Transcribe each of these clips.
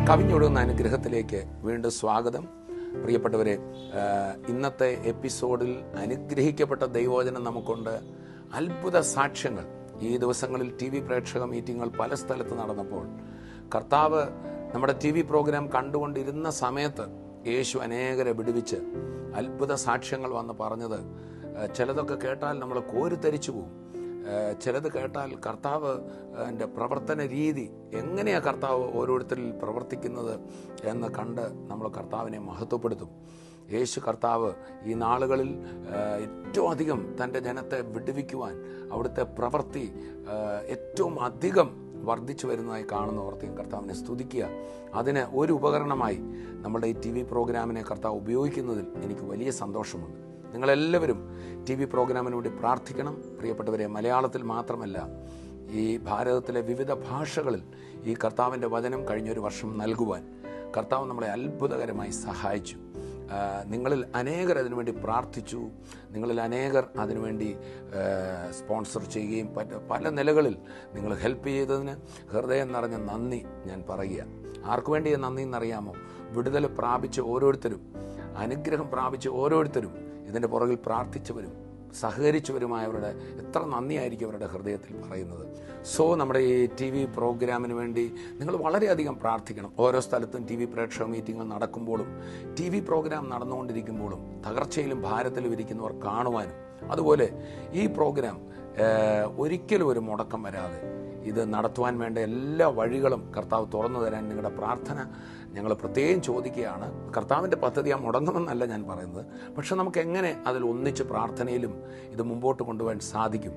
കവിഞ്ഞൊഴുകുന്ന അനുഗ്രഹത്തിലേക്ക് വീണ്ടും സ്വാഗതം. പ്രിയപ്പെട്ടവരെ, ഇന്നത്തെ എപ്പിസോഡിൽ അനുഗ്രഹിക്കപ്പെട്ട ദൈവവചനം നമുക്കുണ്ട്. അത്ഭുത സാക്ഷ്യങ്ങൾ. ഈ ദിവസങ്ങളിൽ TV പ്രേക്ഷക മീറ്റിങ്ങുകൾ പല സ്ഥലത്ത് നടന്നപ്പോൾ കർത്താവ് നമ്മുടെ TV പ്രോഗ്രാം കണ്ടുകൊണ്ടിരുന്ന സമയത്ത് യേശു അനേകരെ വിടുവിച്ച് അത്ഭുത സാക്ഷ്യങ്ങൾ വന്ന് പറഞ്ഞത് ചിലതൊക്കെ കേട്ടാൽ നമ്മൾ കോരിത്തരിച്ചു പോകും. ചിലത് കേട്ടാൽ കർത്താവ് എൻ്റെ പ്രവർത്തന രീതി എങ്ങനെയാണ് കർത്താവ് ഓരോരുത്തരിൽ പ്രവർത്തിക്കുന്നത് എന്ന് കണ്ട് നമ്മൾ കർത്താവിനെ മഹത്വപ്പെടുത്തും. യേശു കർത്താവ് ഈ നാളുകളിൽ ഏറ്റവും അധികം തൻ്റെ ജനത്തെ വിടുവിക്കുവാൻ അവിടുത്തെ പ്രവൃത്തി ഏറ്റവും അധികം വർദ്ധിച്ചു വരുന്നതായി കാണുന്നവർക്കും കർത്താവിനെ സ്തുതിക്കുക. അതിന് ഒരു ഉപകരണമായി നമ്മുടെ ഈ TV പ്രോഗ്രാമിനെ കർത്താവ് ഉപയോഗിക്കുന്നതിൽ എനിക്ക് വലിയ സന്തോഷമുണ്ട്. നിങ്ങളെല്ലാവരും TV പ്രോഗ്രാമിന് വേണ്ടി പ്രാർത്ഥിക്കണം. പ്രിയപ്പെട്ടവരെ, മലയാളത്തിൽ മാത്രമല്ല, ഈ ഭാരതത്തിലെ വിവിധ ഭാഷകളിൽ ഈ കർത്താവിൻ്റെ വചനം കഴിഞ്ഞൊരു വർഷം നൽകുവാൻ കർത്താവ് നമ്മളെ അത്ഭുതകരമായി സഹായിച്ചു. നിങ്ങളിൽ അനേകർ അതിനുവേണ്ടി പ്രാർത്ഥിച്ചു. നിങ്ങളിൽ അനേകർ അതിനുവേണ്ടി സ്പോൺസർ ചെയ്യുകയും പല നിലകളിൽ നിങ്ങൾ ഹെൽപ്പ് ചെയ്തതിന് ഹൃദയം നിറഞ്ഞ നന്ദി ഞാൻ പറയുക. ആർക്കു വേണ്ടിയ നന്ദി എന്നറിയാമോ? വിടുതൽ പ്രാപിച്ച ഓരോരുത്തരും, അനുഗ്രഹം പ്രാപിച്ച ഓരോരുത്തരും, ഇതിൻ്റെ പുറകിൽ പ്രാർത്ഥിച്ചവരും സഹകരിച്ചവരുമായവരുടെ എത്ര നന്ദിയായിരിക്കും അവരുടെ ഹൃദയത്തിൽ പറയുന്നത്. നമ്മുടെ ഈ TV പ്രോഗ്രാമിന് വേണ്ടി നിങ്ങൾ വളരെയധികം പ്രാർത്ഥിക്കണം. ഓരോ സ്ഥലത്തും TV പ്രേക്ഷക മീറ്റിങ്ങുകൾ നടക്കുമ്പോഴും TV പ്രോഗ്രാം നടന്നുകൊണ്ടിരിക്കുമ്പോഴും തകർച്ചയിലും ഭാരത്തിലും ഇരിക്കുന്നവർ കാണുവാനും, അതുപോലെ ഈ പ്രോഗ്രാം ഒരിക്കലും ഒരു മുടക്കം വരാതെ ഇത് നടത്തുവാൻ വേണ്ട എല്ലാ വഴികളും കർത്താവ് തുറന്നു തരാൻ നിങ്ങളുടെ പ്രാർത്ഥന ഞങ്ങൾ പ്രത്യേകം ചോദിക്കുകയാണ്. കർത്താവിൻ്റെ പദ്ധതി മുടങ്ങുമെന്നല്ല ഞാൻ പറയുന്നത്, പക്ഷെ നമുക്ക് എങ്ങനെ അതിൽ ഒന്നിച്ച് പ്രാർത്ഥനയിലും ഇത് മുമ്പോട്ട് കൊണ്ടുപോകാൻ സാധിക്കും,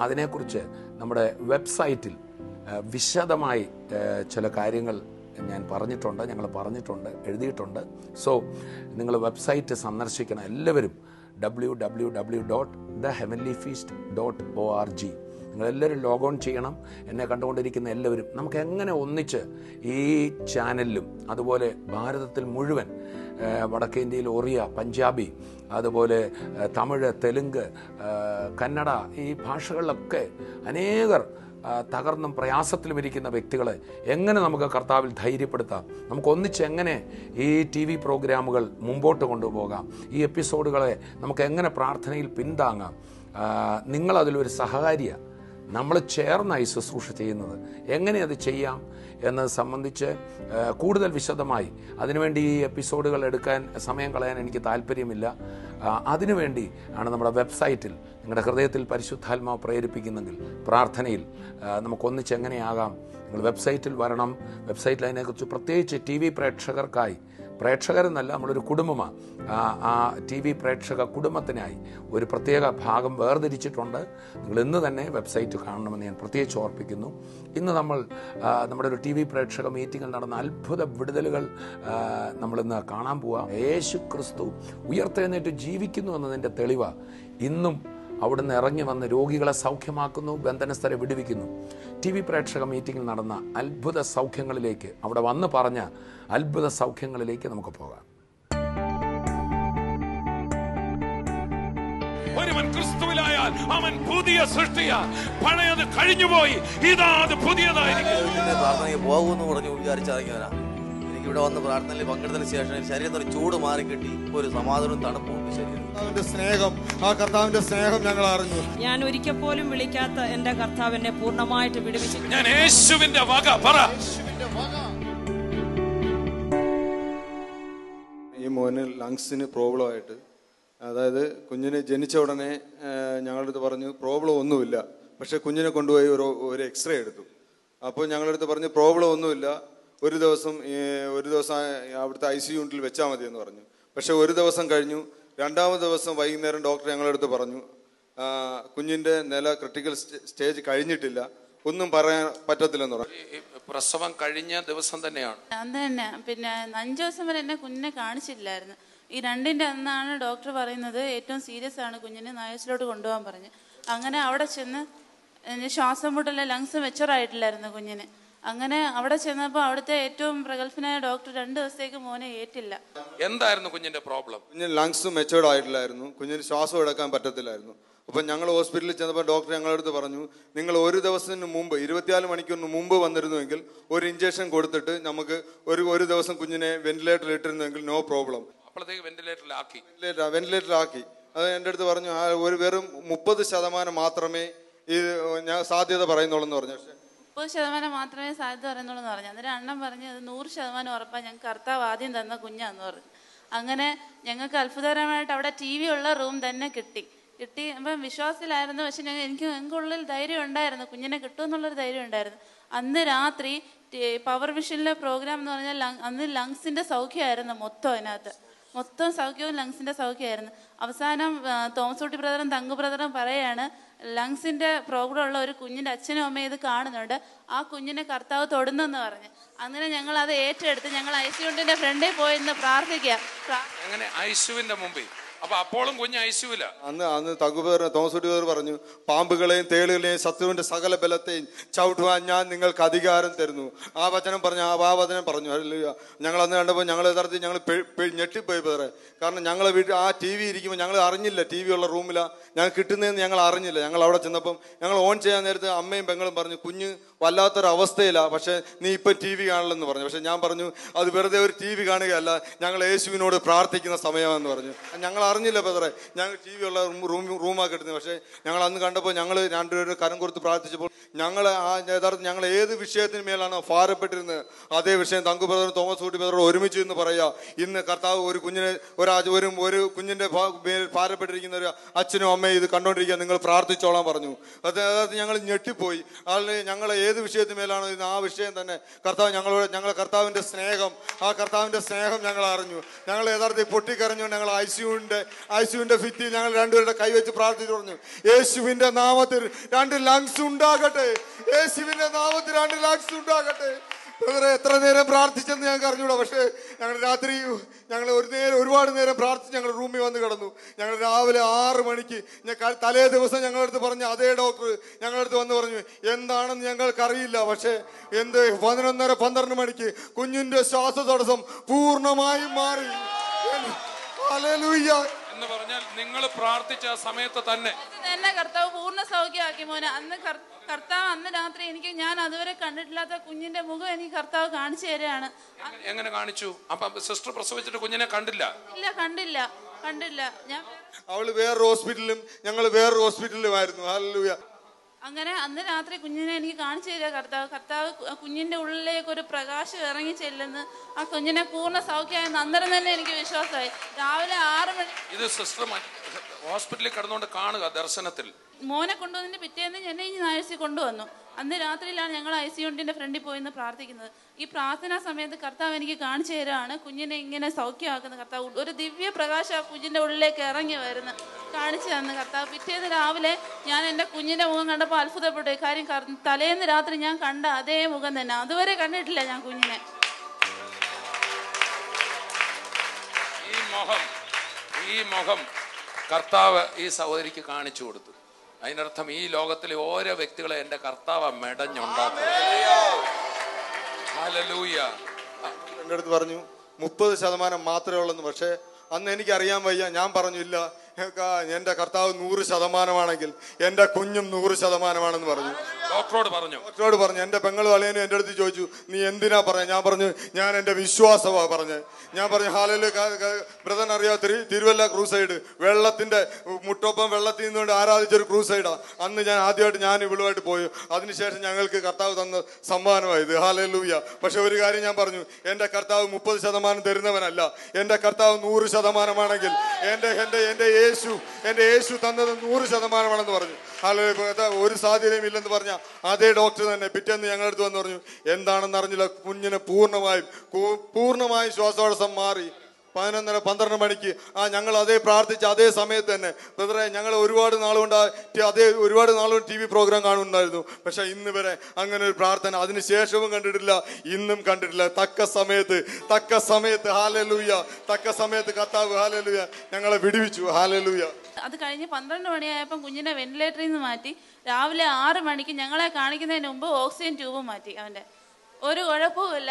അതിനെക്കുറിച്ച് നമ്മുടെ വെബ്സൈറ്റിൽ വിശദമായി ചില കാര്യങ്ങൾ ഞങ്ങൾ പറഞ്ഞിട്ടുണ്ട്, എഴുതിയിട്ടുണ്ട്. നിങ്ങൾ വെബ്സൈറ്റ് സന്ദർശിക്കണം എല്ലാവരും. www.theheavenlyfeast.org. നിങ്ങളെല്ലാവരും ലോഗോൺ ചെയ്യണം. എന്നെ കണ്ടുകൊണ്ടിരിക്കുന്ന എല്ലാവരും നമുക്ക് എങ്ങനെ ഒന്നിച്ച് ഈ ചാനലിലും അതുപോലെ ഭാരതത്തിൽ മുഴുവൻ, വടക്കേ ഇന്ത്യയിൽ ഒറിയ, പഞ്ചാബി, അതുപോലെ തമിഴ്, തെലുങ്ക്, കന്നഡ, ഈ ഭാഷകളിലൊക്കെ അനേകർ തകർന്നും പ്രയാസത്തിലും ഇരിക്കുന്ന വ്യക്തികളെ എങ്ങനെ നമുക്ക് കർത്താവിൽ ധൈര്യപ്പെടുത്താം, നമുക്ക് ഒന്നിച്ച് എങ്ങനെ ഈ TV പ്രോഗ്രാമുകൾ മുമ്പോട്ട് കൊണ്ടുപോകാം, ഈ എപ്പിസോഡുകളെ നമുക്ക് എങ്ങനെ പ്രാർത്ഥനയിൽ പിന്താങ്ങാം. നിങ്ങളതിലൊരു സഹകാരിയാണ്. നമ്മൾ ചേർന്നായി ശുശ്രൂഷ ചെയ്യുന്നത്. എങ്ങനെ അത് ചെയ്യാം എന്നത് സംബന്ധിച്ച് കൂടുതൽ വിശദമായി അതിനുവേണ്ടി ഈ എപ്പിസോഡുകൾ എടുക്കാൻ സമയം കളയാൻ എനിക്ക് താല്പര്യമില്ല. അതിനുവേണ്ടി ആണ് നമ്മുടെ വെബ്സൈറ്റിൽ നിങ്ങളുടെ ഹൃദയത്തിൽ പരിശുദ്ധാത്മാവ് പ്രേരിപ്പിക്കുന്നെങ്കിൽ പ്രാർത്ഥനയിൽ നമുക്കൊന്നിച്ച് എങ്ങനെയാകാം. നിങ്ങൾ വെബ്സൈറ്റിൽ വരണം. വെബ്സൈറ്റിൽ അതിനെക്കുറിച്ച് പ്രത്യേകിച്ച് TV പ്രേക്ഷകർക്കായി, പ്രേക്ഷകരെന്നല്ല, നമ്മളൊരു കുടുംബമാണ്. ആ TV പ്രേക്ഷക കുടുംബത്തിനായി ഒരു പ്രത്യേക ഭാഗം വേർതിരിച്ചിട്ടുണ്ട്. നിങ്ങൾ ഇന്ന് തന്നെ വെബ്സൈറ്റ് കാണണമെന്ന് ഞാൻ പ്രത്യേകിച്ച് ഓർപ്പിക്കുന്നു. ഇന്ന് നമ്മൾ നമ്മുടെ ഒരു TV പ്രേക്ഷക മീറ്റിങ്ങിൽ നടന്ന അത്ഭുത വിടുതലുകൾ നമ്മളിന്ന് കാണാൻ പോവാം. യേശു ക്രിസ്തു ഉയർത്തെഴുന്നേറ്റ് ജീവിക്കുന്നു എന്നതിൻ്റെ തെളിവാണ്. ഇന്നും അവിടുന്ന് ഇറങ്ങി വന്ന് രോഗികളെ സൗഖ്യമാക്കുന്നു, ബന്ധനസ്ഥരെ വിടുവിക്കുന്നു. TV പ്രേക്ഷക മീറ്റിങ്ങിൽ നടന്ന അത്ഭുത സൗഖ്യങ്ങളിലേക്ക്, അവിടെ വന്ന് പറഞ്ഞ അത്ഭുത സൗഖ്യങ്ങളിലേക്ക് നമുക്ക് പോകാം. ഒരുവൻ ക്രിസ്തുവിലായാൽ അവൻ പുതിയ സൃഷ്ടിയാണ്. പഴയത് കഴിഞ്ഞുപോയി, ഇതാ അത് പുതിയതായിരിക്കും. പോകുമെന്ന് പറഞ്ഞു വിചാരിച്ചിറങ്ങിയവനാ. എനിക്കിവിടെ വന്ന് പ്രാർത്ഥനയിൽ പങ്കെടുത്തതിന് ശേഷം ശരീരത്തിൽ ചൂട് മാറിക്കിട്ടി, ഒരു സമാധാനവും തണുപ്പും ശരീരം. കർത്താവിന്റെ സ്നേഹം ഞങ്ങൾ അറിഞ്ഞു. ഞാൻ ഒരിക്കൽ പോലും വിളിക്കാത്ത എന്റെ കർത്താവ് എന്നെ പൂർണ്ണമായിട്ട് വിടുവിച്ചു. ഞാൻ യേശുവിന്റെ വക പറ. ഈ മോന് ലങ്സിന് പ്രോബ്ലം ആയിട്ട്, അതായത് കുഞ്ഞിന് ജനിച്ച ഉടനെ ഞങ്ങളുടെ അടുത്ത് പറഞ്ഞു പ്രോബ്ലം ഒന്നുമില്ല. പക്ഷെ കുഞ്ഞിനെ കൊണ്ടുപോയി ഒരു എക്സ്റേ എടുത്തു. അപ്പോൾ ഞങ്ങളുടെ അടുത്ത് പറഞ്ഞു പ്രോബ്ലം ഒന്നുമില്ല, ഒരു ദിവസം അവിടുത്തെ ICU യൂണിറ്റിൽ വെച്ചാൽ മതി എന്ന് പറഞ്ഞു. പക്ഷെ ഒരു ദിവസം കഴിഞ്ഞു. രണ്ടാമത്തെ ദിവസം വൈകുന്നേരം ഡോക്ടർ ഞങ്ങളുടെ അടുത്ത് പറഞ്ഞു കുഞ്ഞിന്റെ നില ക്രിട്ടിക്കൽ സ്റ്റേജ് കഴിഞ്ഞിട്ടില്ല, ഒന്നും പറയാൻ പറ്റത്തില്ലെന്ന് പറഞ്ഞു. പ്രസവം കഴിഞ്ഞ ദിവസം തന്നെയാണ് അന്ന് തന്നെ. പിന്നെ 5 ദിവസം വരെ എന്നെ കുഞ്ഞിനെ കാണിച്ചില്ലായിരുന്നു. ഈ 2ന്റെ അന്നാണ് ഡോക്ടർ പറയുന്നത് ഏറ്റവും സീരിയസ് ആണ്, കുഞ്ഞിനെ നയസിലോട്ട് കൊണ്ടുപോകാൻ പറഞ്ഞു. അങ്ങനെ അവിടെ ചെന്ന് ശ്വാസം മുട്ടല്ല, ലങ്സ് മെച്ചുറായിട്ടില്ലായിരുന്നു കുഞ്ഞിന്. അങ്ങനെ അവിടെ ചെന്നപ്പോൾ അവിടുത്തെ ഏറ്റവും പ്രഗത്ഭനായ ഡോക്ടർ 2 ദിവസത്തേക്ക് മോനെ ഏറ്റില്ല. എന്തായിരുന്നു കുഞ്ഞിന്റെ പ്രോബ്ലം? കുഞ്ഞിന് ലങ്സ് മെച്ചുവേർഡ് ആയിട്ടില്ലായിരുന്നു, കുഞ്ഞിന് ശ്വാസം എടുക്കാൻ പറ്റത്തില്ലായിരുന്നു. അപ്പം ഞങ്ങൾ ഹോസ്പിറ്റലിൽ ചെന്നപ്പോൾ ഡോക്ടർ ഞങ്ങളുടെ അടുത്ത് പറഞ്ഞു, നിങ്ങൾ ഒരു ദിവസത്തിന് മുമ്പ് 24 മണിക്കൂറിന് മുമ്പ് വന്നിരുന്നുവെങ്കിൽ ഒരു ഇഞ്ചക്ഷൻ കൊടുത്തിട്ട് നമുക്ക് ഒരു ദിവസം കുഞ്ഞിനെ വെന്റിലേറ്ററിൽ ഇട്ടിരുന്നുവെങ്കിൽ നോ പ്രോബ്ലം. അപ്പോഴത്തേക്ക് വെന്റിലേറ്ററിലാക്കി. അത് എൻ്റെ അടുത്ത് പറഞ്ഞു വെറും 30% മാത്രമേ ഞാൻ സാധ്യത പറയുന്നുള്ളൂ എന്ന് പറഞ്ഞു. പക്ഷേ 30% മാത്രമേ സാധ്യത പറയുന്നുള്ളൂ എന്ന് പറഞ്ഞു. അന്നേരം അണ്ണൻ പറഞ്ഞു അത് 100% ഉറപ്പാണ്, ഞങ്ങൾക്ക് കർത്താവ് ആദ്യം തന്ന കുഞ്ഞാന്ന് പറഞ്ഞു. അങ്ങനെ ഞങ്ങൾക്ക് അത്ഭുതകരമായിട്ട് അവിടെ TV ഉള്ള റൂം തന്നെ കിട്ടി. അപ്പം വിശ്വാസത്തിലായിരുന്നു. പക്ഷെ ഞങ്ങൾക്കുള്ളിൽ ധൈര്യം ഉണ്ടായിരുന്നു, കുഞ്ഞിനെ കിട്ടുമെന്നുള്ളൊരു ധൈര്യം ഉണ്ടായിരുന്നു. അന്ന് രാത്രി പവർ വിഷനിലെ പ്രോഗ്രാം എന്ന് പറഞ്ഞാൽ അന്ന് ലങ്സിൻ്റെ സൗഖ്യമായിരുന്നു മൊത്തം സൗഖ്യവും ലങ്സിൻ്റെ സൗഖ്യമായിരുന്നു. അവസാനം തോമസ് കുട്ടി ബ്രദറും തങ്കു ബ്രദറും പറയാണ്, ലങ്സിൻ്റെ പ്രോബ്ലം ഉള്ള ഒരു കുഞ്ഞിൻ്റെ അച്ഛനും അമ്മയും ഇത് കാണുന്നുണ്ട്, ആ കുഞ്ഞിനെ കർത്താവ് തൊടുന്നെന്ന് പറഞ്ഞ്. അങ്ങനെ ഞങ്ങൾ അത് ഏറ്റെടുത്ത് ഞങ്ങൾ ഐസിയുണ്ടിൻ്റെ ഫ്രണ്ടിൽ പോയി ഇന്ന് പ്രാർത്ഥിക്കുക. അങ്ങനെ ഐസിയുവിന്റെ മുമ്പിൽ. അപ്പൊ അപ്പോഴും കുഞ്ഞ് ഐസിയുവില്ല. അന്ന് തോമസ് കുട്ടി ബ്രദർ പറഞ്ഞു, പാമ്പുകളെയും തേളുകളെയും ശത്രുവിന്റെ സകല ബലത്തെയും ചവിട്ടുവാൻ ഞാൻ നിങ്ങൾക്ക് അധികാരം തരുന്നു. ആ വചനം പറഞ്ഞു. ഞങ്ങൾ അന്ന് കണ്ടപ്പോൾ ഞങ്ങൾ യഥാർത്ഥത്തിൽ ഞങ്ങൾ ഞെട്ടിപ്പോയി ബ്രദറെ. കാരണം ഞങ്ങളെ വീട്ടിൽ ആ TV ഇരിക്കുമ്പോൾ ഞങ്ങൾ അറിഞ്ഞില്ല, TV ഉള്ള റൂമിലാണ് ഞങ്ങൾ കിട്ടുന്നതെന്ന് ഞങ്ങൾ അറിഞ്ഞില്ല. ഞങ്ങൾ അവിടെ ചെന്നപ്പം ഞങ്ങൾ ഓൺ ചെയ്യാൻ നേരത്ത് അമ്മയും പെങ്ങളും പറഞ്ഞു, കുഞ്ഞ് വല്ലാത്തൊരവസ്ഥയിലാണ്, പക്ഷേ നീ ഇപ്പം TV കാണില്ലെന്ന് പറഞ്ഞു. പക്ഷെ ഞാൻ പറഞ്ഞു, അത് വെറുതെ ഒരു TV കാണുകയല്ല, ഞങ്ങൾ യേശുവിനോട് പ്രാർത്ഥിക്കുന്ന സമയമാണെന്ന് പറഞ്ഞു. ഞങ്ങൾ അറിഞ്ഞില്ല ബ്രദറെ, ഞങ്ങൾ TV ഉള്ള റൂമാക്കി എടുത്തത്. പക്ഷേ ഞങ്ങൾ അന്ന് കണ്ടപ്പോൾ ഞങ്ങൾ രണ്ടുപേരും കരം കൊടുത്ത് പ്രാർത്ഥിച്ചപ്പോൾ യഥാർത്ഥം ഞങ്ങൾ ഏത് വിഷയത്തിന് മേലാണ് ഭാരപ്പെട്ടിരുന്നത് അതേ വിഷയം തങ്കു ബ്രദറും തോമസ് കുട്ടി ബ്രദറും ഒരുമിച്ച് ഇന്ന് പറയുക, ഇന്ന് കർത്താവ് ഒരു കുഞ്ഞിന്റെ മേൽ ഭാരപ്പെട്ടിരിക്കുന്ന ഒരു അച്ഛനും അമ്മയും ഇത് കണ്ടോണ്ടിരിക്കുക, നിങ്ങൾ പ്രാർത്ഥിച്ചോളാൻ പറഞ്ഞു. അതായത് ഞങ്ങൾ ഞെട്ടിപ്പോയി. അല്ലെങ്കിൽ ഞങ്ങളെ ഏത് വിഷയത്തിന് മേലാണോ ഇന്ന് ആ വിഷയം തന്നെ കർത്താവ് ഞങ്ങളെ കർത്താവിന്റെ സ്നേഹം ഞങ്ങൾ അറിഞ്ഞു. ഞങ്ങൾ യഥാർത്ഥത്തിൽ പൊട്ടിക്കരഞ്ഞുകൊണ്ട് ഞങ്ങൾ ഐസിയുവിന്റെ ഭിത്തി ഞങ്ങൾ രണ്ടുപേരുടെ കൈവച്ച് പ്രാർത്ഥിച്ചു പറഞ്ഞു, യേശുവിന്റെ നാമത്തിൽ 2 ലങ്സ് ഉണ്ടാകട്ടെ, യേശുവിന്റെ നാമത്തിൽ 2 ലങ്സ് ഉണ്ടാകട്ടെ. എത്ര നേരം പ്രാർത്ഥിച്ചെന്ന് ഞങ്ങൾക്ക് അറിഞ്ഞൂടാ. പക്ഷേ ഞങ്ങൾ രാത്രി ഒരുപാട് നേരം പ്രാർത്ഥിച്ച് ഞങ്ങൾ റൂമിൽ വന്ന് കിടന്നു. ഞങ്ങൾ രാവിലെ 6 മണിക്ക് തലേ ദിവസം ഞങ്ങളടുത്ത് പറഞ്ഞ അതേ ഡോക്ടർ ഞങ്ങളടുത്ത് വന്ന് പറഞ്ഞു, എന്താണെന്ന് ഞങ്ങൾക്കറിയില്ല, പക്ഷേ 11:30-12 മണിക്ക് കുഞ്ഞിന്റെ ശ്വാസതടസ്സം പൂർണ്ണമായും മാറി. ഹല്ലേലൂയ എന്ന് പറഞ്ഞാൽ നിങ്ങൾ പ്രാർത്ഥിച്ച ആ സമയത്ത് തന്നെ കർത്താവ് പൂർണ്ണ സൗഖ്യമാക്കി മോനെ. അന്ന് കർത്താവ് അന്ന് രാത്രി ഞാൻ അതുവരെ കണ്ടിട്ടില്ലാത്ത കുഞ്ഞിന്റെ മുഖം എനിക്ക് കർത്താവ് കാണിച്ചു തരികയാണ്. എങ്ങനെ കാണിച്ചു? അപ്പൊ സിസ്റ്റർ പ്രസവിച്ചിട്ട് കുഞ്ഞിനെ കണ്ടില്ല? കണ്ടില്ല. അവള് വേറൊരു ഹോസ്പിറ്റലിലും ഞങ്ങൾ വേറൊരു ഹോസ്പിറ്റലിലുമായിരുന്നു. ഹല്ലേലൂയ. അങ്ങനെ അന്ന് രാത്രി കുഞ്ഞിനെ എനിക്ക് കാണിച്ചു തരിക കർത്താവ് കുഞ്ഞിന്റെ ഉള്ളിലേക്ക് ഒരു പ്രകാശം ഇറങ്ങി ചെല്ലുന്നു. ആ കുഞ്ഞിനെ പൂർണ്ണ സൗഖ്യമായെന്ന് അന്നേരം തന്നെ എനിക്ക് വിശ്വാസമായി. രാവിലെ 6 മണി ഇത് സിസ്റ്റർ ഹോസ്പിറ്റലിൽ കിടന്നുകൊണ്ട് കാണുക ദർശനത്തിൽ. മോനെ കൊണ്ടുവന്നതിന്റെ പിറ്റേന്ന് എന്നെ ICU കൊണ്ടുവന്നു. അന്ന് രാത്രിയിലാണ് ഞങ്ങൾ ICUന്റെ ഫ്രണ്ടിൽ പോയി പ്രാർത്ഥിക്കുന്നത്. ഈ പ്രാർത്ഥനാ സമയത്ത് കർത്താവ് എനിക്ക് കാണിച്ചു തരാണ് കുഞ്ഞിനെ ഇങ്ങനെ സൗഖ്യമാക്കുന്ന കർത്താവ്. ഒരു ദിവ്യ പ്രകാശം ആ കുഞ്ഞിന്റെ ഉള്ളിലേക്ക് ഇറങ്ങി വരുന്നു കാണിച്ചു തന്നു കർത്താവ്. പിറ്റേന്ന് രാവിലെ ഞാൻ എൻ്റെ കുഞ്ഞിന്റെ മുഖം കണ്ടപ്പോൾ അത്ഭുതപ്പെട്ടു. കാര്യം തലേന്ന് രാത്രി ഞാൻ കണ്ട അതേ മുഖം തന്നെ, അതുവരെ കണ്ടിട്ടില്ല ഞാൻ കുഞ്ഞിനെ. ഈ മുഖം കർത്താവ് ഈ സഹോദരിക്ക് കാണിച്ചു കൊടുത്തു. അതിനർത്ഥം ഈ ലോകത്തിലെ ഓരോ വ്യക്തികളെ എൻ്റെ കർത്താവ് മെടഞ്ഞുണ്ടാക്കും. ഹല്ലേലൂയ. എൻ്റെ അടുത്ത് പറഞ്ഞു 30% മാത്രമേ ഉള്ളൂ. പക്ഷേ അന്ന് എനിക്കറിയാൻ വയ്യ. ഞാൻ പറഞ്ഞു, ഇല്ല, എൻ്റെ കർത്താവ് 100%ആണെങ്കിൽ എൻ്റെ കുഞ്ഞും 100%ആണെന്ന് പറഞ്ഞു. ഡോക്ടറോട് പറഞ്ഞു. എൻ്റെ പെങ്ങളും അളിയനും എൻ്റെ അടുത്ത് ചോദിച്ചു, നീ എന്തിനാ പറഞ്ഞ? ഞാൻ പറഞ്ഞു, ഞാൻ എൻ്റെ വിശ്വാസമാണ് പറഞ്ഞത്. ഞാൻ പറഞ്ഞു, ഹല്ലേലൂയ. ബ്രദർ അറിയാം, തിരുവല്ല ക്രൂസൈഡ് വെള്ളത്തിന്റെ മുട്ടൊപ്പം വെള്ളത്തിൽ നിന്നുകൊണ്ട് ആരാധിച്ചൊരു ക്രൂസൈഡാ. അന്ന് ഞാൻ ആദ്യമായിട്ട് ഇവളുമായിട്ട് പോയി. അതിനുശേഷം ഞങ്ങൾക്ക് കർത്താവ് തന്ന സമ്മാനമായത്. ഹല്ലേലൂയ. പക്ഷെ ഒരു കാര്യം ഞാൻ പറഞ്ഞു, എൻ്റെ കർത്താവ് 30% തരുന്നവനല്ല. എൻ്റെ കർത്താവ് 100%ആണെങ്കിൽ എൻ്റെ യേശു തന്നത് 100%ആണെന്ന് പറഞ്ഞു. ഹല്ലേലൂയ. ഒരു സാധ്യതയും ഇല്ലെന്ന് പറഞ്ഞ അതേ ഡോക്ടർ തന്നെ പിറ്റേന്ന് ഞങ്ങളുടെ അടുത്ത് വന്ന് പറഞ്ഞു, എന്താണെന്ന് അറിഞ്ഞില്ല, കുഞ്ഞിന് പൂർണ്ണമായും ശ്വാസതടസ്സം മാറി. 11:30-12 മണിക്ക് ഞങ്ങൾ അതേ പ്രാർത്ഥിച്ച അതേ സമയത്ത് തന്നെ ബ്രദറെ, ഞങ്ങൾ ഒരുപാട് നാളുകൊണ്ട് TV പ്രോഗ്രാം കാണുന്നുണ്ടായിരുന്നു. പക്ഷെ ഇന്ന് വരെ അങ്ങനെ ഒരു പ്രാർത്ഥന അതിനുശേഷവും കണ്ടിട്ടില്ല, ഇന്നും കണ്ടിട്ടില്ല. തക്ക സമയത്ത് ഹല്ലേലൂയ, തക്ക സമയത്ത് കർത്താവ് ഹല്ലേലൂയ ഞങ്ങളെ വിടുവിച്ചു. ഹല്ലേലൂയ. അത് കഴിഞ്ഞ് 12 മണിയായപ്പം കുഞ്ഞിനെ വെന്റിലേറ്ററിൽ നിന്ന് മാറ്റി. രാവിലെ 6 മണിക്ക് ഞങ്ങളെ കാണിക്കുന്നതിന് മുമ്പ് ഓക്സിജൻ ട്യൂബ് മാറ്റി. അവൻ്റെ ഒരു കുഴപ്പവുമില്ല.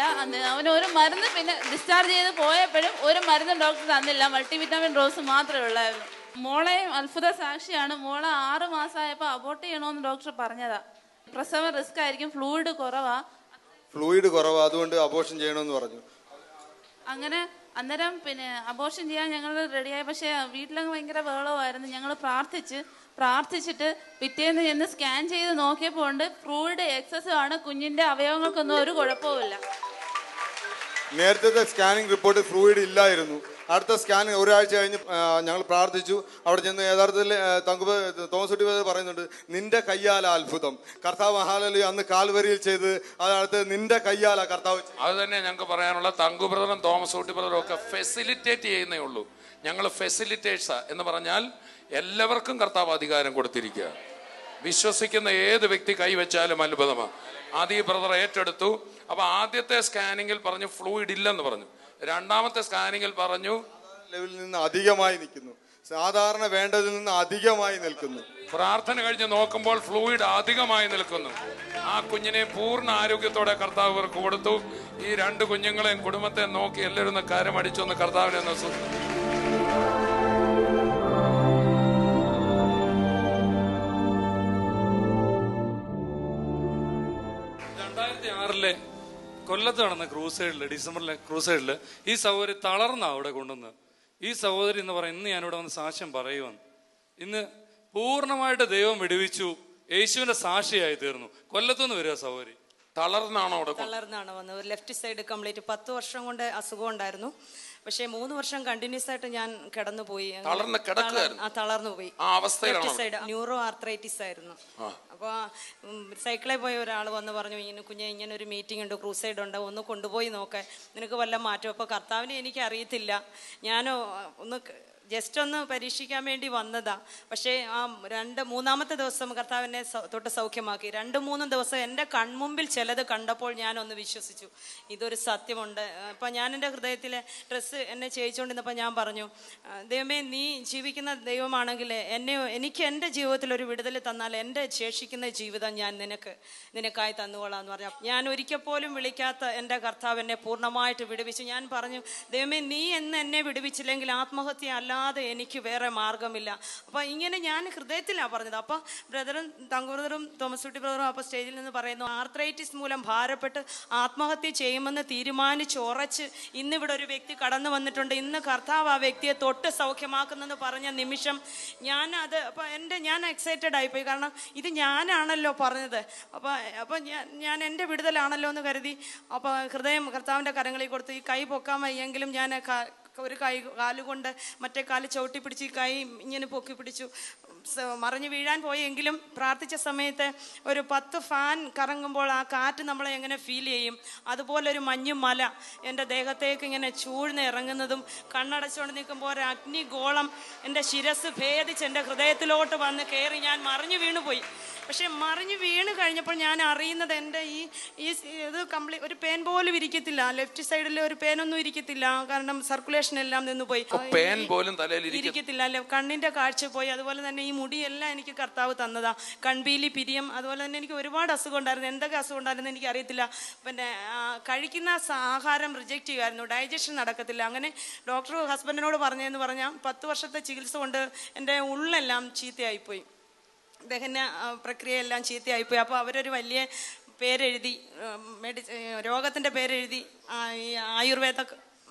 അവന് ഒരു മരുന്ന് പിന്നെ ഡിസ്ചാർജ് ചെയ്ത് പോയപ്പോഴും ഒരു മരുന്നും ഡോക്ടർ തന്നില്ല. മൾട്ടിവിറ്റാമിൻ ഡോസ് മാത്രമേ ഉള്ളായിരുന്നു. മോളെയും അത്ഭുത സാക്ഷിയാണ്. മോളെ 6 മാസമായപ്പോൾ അബോർട്ട് ചെയ്യണമെന്ന് ഡോക്ടർ പറഞ്ഞതാ. പ്രസവം റിസ്ക് ആയിരിക്കും, ഫ്ലൂയിഡ് കുറവാ, അതുകൊണ്ട് അബോർഷൻ ചെയ്യണമെന്ന് പറഞ്ഞു. അങ്ങനെ അന്നേരം പിന്നെ അബോർഷൻ ചെയ്യാൻ ഞങ്ങൾ റെഡിയായി. പക്ഷേ വീട്ടിലങ്ങ് ഭയങ്കര ബഹളമായിരുന്നു. ഞങ്ങൾ പ്രാർത്ഥിച്ചിട്ട് പിറ്റേന്ന് ചെന്ന് സ്കാൻ ചെയ്ത് നോക്കിയപ്പോൾ ഉണ്ട് ഫ്ലൂയിഡ് എക്സസ് ആണ്. കുഞ്ഞിന്റെ അവയവങ്ങൾക്കൊന്നും ഒരു കുഴപ്പവുമില്ല. നേരത്തെ സ്കാനിങ് റിപ്പോർട്ട് ഫ്ലൂയിഡ് ഇല്ലായിരുന്നു. അടുത്ത സ്കാനിങ് ഒരാഴ്ച കഴിഞ്ഞ് ഞങ്ങൾ പ്രാർത്ഥിച്ചു. അവിടെ ചെന്ന് യഥാർത്ഥത്തിൽ തോമസ് കുട്ടി പറയുന്നുണ്ട്, നിന്റെ കയ്യാല അത്ഭുതം കർത്താവ് ഹല്ലേലൂയ അന്ന് കാൽവരിയിൽ ചെയ്ത് അതടുത്ത് നിന്റെ കയ്യാല കർത്താവ്. അത് തന്നെ ഞങ്ങൾക്ക് പറയാനുള്ള. തങ്കു ബ്രദറും തോമസ് കുട്ടി ബ്രദറും ഒക്കെ ഫെസിലിറ്റേറ്റ് ചെയ്യുന്നേ ഉള്ളൂ. ഞങ്ങൾ ഫെസിലിറ്റേറ്റ്സാ എന്ന് പറഞ്ഞാൽ എല്ലാവർക്കും കർത്താവ് അധികാരം കൊടുത്തിരിക്കുക. വിശ്വസിക്കുന്ന ഏത് വ്യക്തി കൈവച്ചാലും അത്ഭുതമാണ്. അത് ഈ ബ്രദർ ഏറ്റെടുത്തു. അപ്പൊ ആദ്യത്തെ സ്കാനിങ്ങിൽ പറഞ്ഞു ഫ്ലൂയിഡ് ഇല്ലെന്ന് പറഞ്ഞു. രണ്ടാമത്തെ സ്കാനിങ്ങിൽ പറഞ്ഞു ലെവലിൽ നിന്ന് അധികമായി നിൽക്കുന്നു, സാധാരണ വേണ്ടതിൽ നിന്ന് അധികമായി നിൽക്കുന്നു. പ്രാർത്ഥന കഴിഞ്ഞ് നോക്കുമ്പോൾ ഫ്ലൂയിഡ് അധികമായി നിൽക്കുന്നു. ആ കുഞ്ഞിനെ പൂർണ്ണ ആരോഗ്യത്തോടെ കർത്താവ് ഇവർക്ക് കൊടുത്തു. ഈ 2 കുഞ്ഞുങ്ങളെയും കുടുംബത്തെ നോക്കി എല്ലാവരും കാര്യം അടിച്ചൊന്ന് കർത്താവിനെ ഒന്ന് 2006 കൊല്ലത്ത് നടന്ന ക്രൂസൈഡില്, ഡിസംബറിലെ ക്രൂസൈഡില് ഈ സഹോദരി തളർന്ന അവിടെ കൊണ്ടുവന്ന്. ഈ സഹോദരി എന്ന് പറയുന്നത് ഇന്ന് ഞാനിവിടെ വന്ന് സാക്ഷ്യം പറയുവാണ്. ഇന്ന് പൂർണ്ണമായിട്ട് ദൈവം വിടുവിച്ചു, യേശുവിന്റെ സാക്ഷിയായി തീർന്നു. കൊല്ലത്തുനിന്ന് വരിക സഹോദരി. തളർന്നാണോ വന്നത്? Left side complete. 10 വർഷം കൊണ്ട് അസുഖം ഉണ്ടായിരുന്നു. പക്ഷെ 3 വർഷം കണ്ടിന്യൂസ് ആയിട്ട് ഞാൻ കിടന്നുപോയി, തളർന്നുപോയി. ലെഫ്റ്റ് സൈഡ് ന്യൂറോ ആർത്രൈറ്റിസ് ആയിരുന്നു. അപ്പൊ സൈക്കിളിൽ പോയ ഒരാൾ വന്ന് പറഞ്ഞു, കുഞ്ഞെ ഇങ്ങനെ ഒരു മീറ്റിംഗ് ഉണ്ട്, ക്രൂസൈഡ് ഉണ്ട്, ഒന്ന് കൊണ്ടുപോയി നോക്കാൻ, നിനക്ക് വല്ല മാറ്റം. അപ്പൊ കർത്താവിനെ എനിക്ക് അറിയത്തില്ല, ഞാനോ ഒന്ന് ജസ്റ്റ് ഒന്ന് പരീക്ഷിക്കാൻ വേണ്ടി വന്നതാ. പക്ഷേ ആ മൂന്നാമത്തെ ദിവസം കർത്താവിനെ തൊട്ട് സൗഖ്യമാക്കി. 2-3 ദിവസം എൻ്റെ കൺമുമ്പിൽ ചിലത് കണ്ടപ്പോൾ ഞാനൊന്ന് വിശ്വസിച്ചു, ഇതൊരു സത്യമുണ്ട്. അപ്പം ഞാൻ എൻ്റെ ഹൃദയത്തിലെ ഡ്രസ്സ് എന്നെ ചെയ്യിച്ചുകൊണ്ടിരുന്നപ്പോൾ ഞാൻ പറഞ്ഞു, ദൈവമേ നീ ജീവിക്കുന്ന ദൈവമാണെങ്കിൽ എനിക്ക് എൻ്റെ ജീവിതത്തിൽ ഒരു വിടുതൽ തന്നാൽ എൻ്റെ ശേഷിക്കുന്ന ജീവിതം ഞാൻ നിനക്കായി തന്നുകൊള്ളാം എന്ന് പറഞ്ഞു. ഞാൻ ഒരിക്കൽ പോലും വിളിക്കാത്ത എൻ്റെ കർത്താവ് എന്നെ പൂർണ്ണമായിട്ട് വിടുവിച്ചു. ഞാൻ പറഞ്ഞു, ദൈവമേ നീ എന്നെ വിടുവിച്ചില്ലെങ്കിൽ ആത്മഹത്യ അല്ലാതെ എനിക്ക് വേറെ മാർഗമില്ല. അപ്പം ഇങ്ങനെ ഞാൻ ഹൃദയത്തിലാണ് പറഞ്ഞത്. അപ്പം തങ്കു ബ്രദറും തോമസ് കുട്ടി ബ്രദറും അപ്പം സ്റ്റേജിൽ നിന്ന് പറയുന്നു, ആർത്രൈറ്റിസ് മൂലം ഭാരപ്പെട്ട് ആത്മഹത്യ ചെയ്യുമെന്ന് തീരുമാനിച്ച് ഉറച്ച് ഇന്നിവിടെ ഒരു വ്യക്തി കടന്നു വന്നിട്ടുണ്ട്. ഇന്ന് കർത്താവ് ആ വ്യക്തിയെ തൊട്ട് സൗഖ്യമാക്കുന്നെന്ന് പറഞ്ഞ നിമിഷം ഞാൻ എക്സൈറ്റഡ് ആയിപ്പോയി. കാരണം ഇത് ഞാനാണല്ലോ പറഞ്ഞത്. അപ്പം ഞാൻ എൻ്റെ വിടുതലാണല്ലോ എന്ന് കരുതി അപ്പം ഹൃദയം കർത്താവിൻ്റെ കരങ്ങളിൽ കൊടുത്ത്, ഈ കൈ പൊക്കാൻ വയ്യെങ്കിലും ഞാൻ ഒരു കാലുകൊണ്ട് മറ്റേ കാല് ചവിട്ടി പിടിച്ച് ഈ കൈ ഇങ്ങനെ പൊക്കി പിടിച്ചു. മറിഞ്ഞു വീഴാൻ പോയെങ്കിലും പ്രാർത്ഥിച്ച സമയത്ത് ഒരു 10 ഫാൻ കറങ്ങുമ്പോൾ ആ കാറ്റ് നമ്മളെ എങ്ങനെ ഫീൽ ചെയ്യും, അതുപോലൊരു മഞ്ഞുമല എൻ്റെ ദേഹത്തേക്ക് ഇങ്ങനെ ചൂഴ്ന്ന് ഇറങ്ങുന്നതും കണ്ണടച്ചുകൊണ്ട് നിൽക്കുമ്പോൾ ഒരു അഗ്നിഗോളം എൻ്റെ ശിരസ് ഭേദിച്ച് എൻ്റെ ഹൃദയത്തിലോട്ട് വന്ന് കയറി ഞാൻ മറിഞ്ഞു വീണുപോയി. പക്ഷെ മറിഞ്ഞു വീണ് കഴിഞ്ഞപ്പോൾ ഞാൻ അറിയുന്നത് എൻ്റെ ഇത് ഒരു പേൻ പോലും ഇരിക്കത്തില്ല. ലെഫ്റ്റ് സൈഡിൽ ഒരു പേനൊന്നും ഇരിക്കത്തില്ല, കാരണം സർക്കുലേഷൻ എല്ലാം നിന്ന് പോയി. ഇരിക്കത്തില്ല, കണ്ണിന്റെ കാഴ്ച പോയി. അതുപോലെ തന്നെ ഈ മുടിയെല്ലാം എനിക്ക് കർത്താവ് തന്നതാ. കൺപീലി, പിരിയം, അതുപോലെ തന്നെ എനിക്ക് ഒരുപാട് അസുഖം ഉണ്ടായിരുന്നു. എന്തൊക്കെ അസുഖം ഉണ്ടായിരുന്നു എനിക്ക് അറിയത്തില്ല. പിന്നെ കഴിക്കുന്ന ആഹാരം റിജക്റ്റ് ചെയ്യുമായിരുന്നു, ഡൈജഷൻ നടക്കത്തില്ല. അങ്ങനെ ഡോക്ടർ ഹസ്ബൻഡിനോട് പറഞ്ഞതെന്ന് പറഞ്ഞാൽ 10 വർഷത്തെ ചികിത്സ കൊണ്ട് എൻ്റെ ഉള്ളെല്ലാം ചീത്തയായിപ്പോയി, ദഹന പ്രക്രിയയെല്ലാം ചീത്തയായിപ്പോയി. അപ്പോൾ അവരൊരു വലിയ പേരെഴുതി, രോഗത്തിൻ്റെ പേരെഴുതി ഈ ആയുർവേദ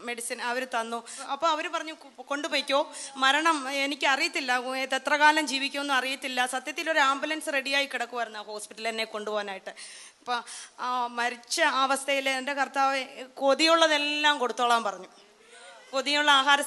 മെഡിസിൻ അവർ തന്നു. അപ്പോൾ അവർ പറഞ്ഞു, കൊണ്ടുപോയിക്കോ, മരണം എനിക്കറിയത്തില്ല, എത്ര കാലം ജീവിക്കുമെന്നും അറിയത്തില്ല. സത്യത്തിൽ ഒരു ആംബുലൻസ് റെഡിയായി കിടക്കുമായിരുന്നു ഹോസ്പിറ്റലിൽ എന്നെ കൊണ്ടുപോകാനായിട്ട്. അപ്പം മരിച്ച അവസ്ഥയിൽ എൻ്റെ കർത്താവ് കൊതിയുള്ളതെല്ലാം കൊടുത്തോളാൻ പറഞ്ഞു. കൊതിയുള്ള ആഹാര